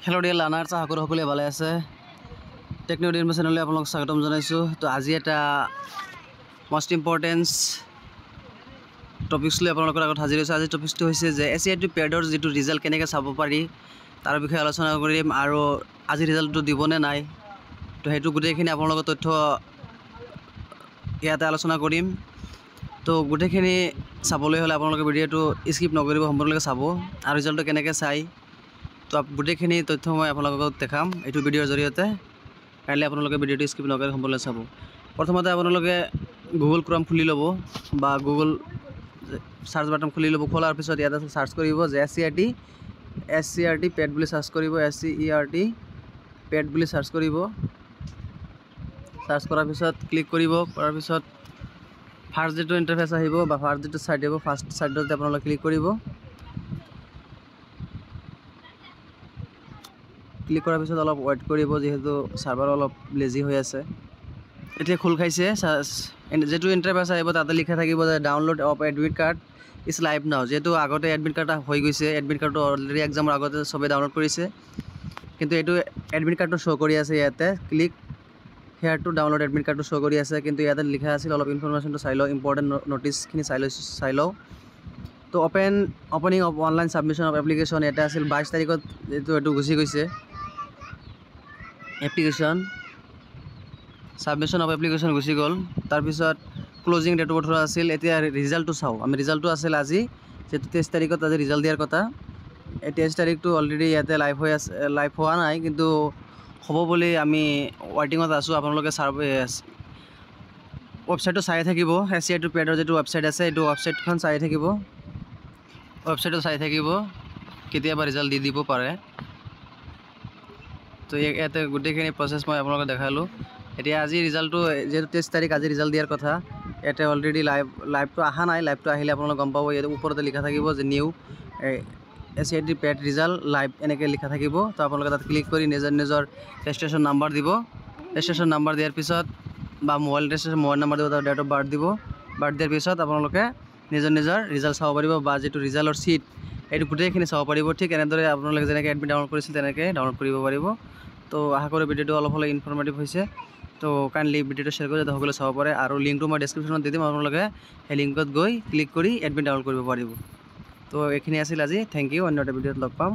hello dear learners आशा करो সকলে ভালে আছে টেকনিক ইনফো চ্যানেলে আপোনালোকক স্বাগতম জনাইছো তো আজি এটা মোস্ট ইম্পৰ্টেন্ট টপিকস লৈ আপোনালোকৰ আগত হাজিৰ হৈছে আজি টপিকটো হৈছে যে এসিআইটি পেডৰ যেটো ৰিজাল্ট কেনেকৈ চাব পাৰি তাৰ বিষয়ে আলোচনা কৰিম আৰু আজি ৰিজাল্টটো দিবনে নাই তো হেতু গুটেখিনি আপোনালোকৰ তথ্য ইয়াতে আলোচনা কৰিম তো গুটেখিনি চাবলৈ হলে আপোনালোকে ভিডিওটো স্কিপ নকৰিব সম্পূৰ্ণকৈ চাব আৰু ৰিজাল্টটো কেনেকৈ চাই তো গুটেখিনি তথ্য মই আপোনালোকক দেখাম এইটো ভিডিওৰ জৰিয়তে কাইলে আপোনালোকে ভিডিওটো স্কিপ নকৰি সম্পূৰ্ণ চাব প্ৰথমতে আপোনালোকে গুগল ক্ৰোম খুলি ল'ব বা গুগল সাৰ্চ বাটন খুলি ল'ব খোলাৰ পিছত ইয়াতে সাৰ্চ কৰিব যে এসচিআৰটি পেড বুলি সাৰ্চ কৰিব এসচিআৰটি পেড বুলি সাৰ্চ কৰিব সাৰ্চ কৰাৰ পিছত ক্লিক কৰিব কৰাৰ পিছত ফাৰ্স্ট যেটো ইন্টাৰফেস আহিব বা ফাৰ্স্ট যেটো সাইট আহিব ফাৰ্স্ট সাইটতে আপোনালোকে ক্লিক কৰিব ক্লিক কৰাৰ পিছত অলপ ওয়েট কৰিব যেহেতু সাৰ্ভাৰ অলপ লেজি হৈ আছে এতিয়া খোল খাইছে যেটো ইন্টাৰফেস আহিব তাতে লিখা থাকিব যে download of admit card is live নাও যেটো আগতে এডমিট কাৰ্ড হৈ গৈছে এডমিট কাৰ্ডটো অলৰেডি এক্সামৰ আগতে সবে ডাউনলোড কৰিছে কিন্তু এটো এডমিট কাৰ্ডটো শো কৰি আছে ইয়াতে click hair to download admit কাৰ্ডটো শো কৰি আছে কিন্তু ইয়াতে লিখা আছিল অলপ ইনফৰমেশনটো চাই লও ইম্পৰ্টেন্ট নোটিস খিনি চাই লও তো opening of online submission of application এটা আছিল 22 তাৰিখত এটো গুছি গৈছে এপ্লিকেশন সাবমিশন অফ এপ্লিকেশন গুছি গল তাৰ পিছত ক্লোজিং ডেট বঠৰা আছিল এতিয়া ৰিজাল্টটো চাও আমি ৰিজাল্টটো আছিল আজি যেটো 23 তাৰিখত আজি ৰিজাল্ট দিয়াৰ কথা এই 23 তাৰিখটো অলৰেডি ইয়াতে লাইভ হৈ আছে লাইভ হোৱা নাই কিন্তু হ'ব বুলি আমি ওয়েটিংত আছো আপোনালোকে সাৰ্ভে ওয়েবসাইটটো চাই থাকিব এসচিআইটি পেডৰ যেটো ওয়েবসাইট আছে এটো ওয়েবসাইটখন চাই থাকিব ওয়েবসাইটটো চাই থাকিব কেতিয়াবা ৰিজাল্ট দি দিব পাৰে তো ইয়াতে গুটেখিনি প্ৰসেস মই আপোনালোকক দেখালো এতিয়া আজি ৰিজাল্টটো যেটো 23 তাৰিখ আজি ৰিজাল্ট দিয়াৰ কথা এটা অলৰেডি লাইভটো আহা নাই লাইভটো আহিলে আপোনালোক গম পাব ইয়াতে ওপৰতে লিখা থাকিব যে নিউ এসচিআইটি পেড ৰিজাল্ট লাইভ এনেকৈ লিখা থাকিব তো আপোনালোকে তাত ক্লিক কৰি নিজৰ ৰেজিষ্ট্ৰেচন নাম্বাৰ দিব ৰেজিষ্ট্ৰেচন নাম্বাৰ দিয়াৰ পিছত বা মোবাইল ৰেজিষ্ট্ৰেচন মোবাইল নাম্বাৰ দিব ডেট অফ বাৰ্থ দিব বাৰ্থ দিয়াৰ পিছত আপোনালোকে নিজৰ ৰিজাল্ট চাব পাৰিব বা যেটো ৰিজাল্টৰ শীট এইটো গুটেখিনি চাব পাৰিব ঠিক এনেদৰে আপোনালোকে যেনেকৈ এডমিট ডাউনলোড কৰিছিল তেনেকৈ ডাউনলোড কৰিব পাৰিব তো আশা কৰো ভিডিওটো অলপ হলে ইনফৰমেটিভ হৈছে তো কাইন্ডলি ভিডিওটো শেয়াৰ কৰি যাতে সকলোৱে চাব পাৰে আৰু লিংকটো মই ডেসক্ৰিপচনত দি দিম আপোনালোকে এই লিংকত গৈ ক্লিক কৰি এডমিট ডাউনলোড কৰিব পাৰিব তো এইখিনি আছিল আজি থ্যাংক ইউ অন্য এটা ভিডিওত লগ পাম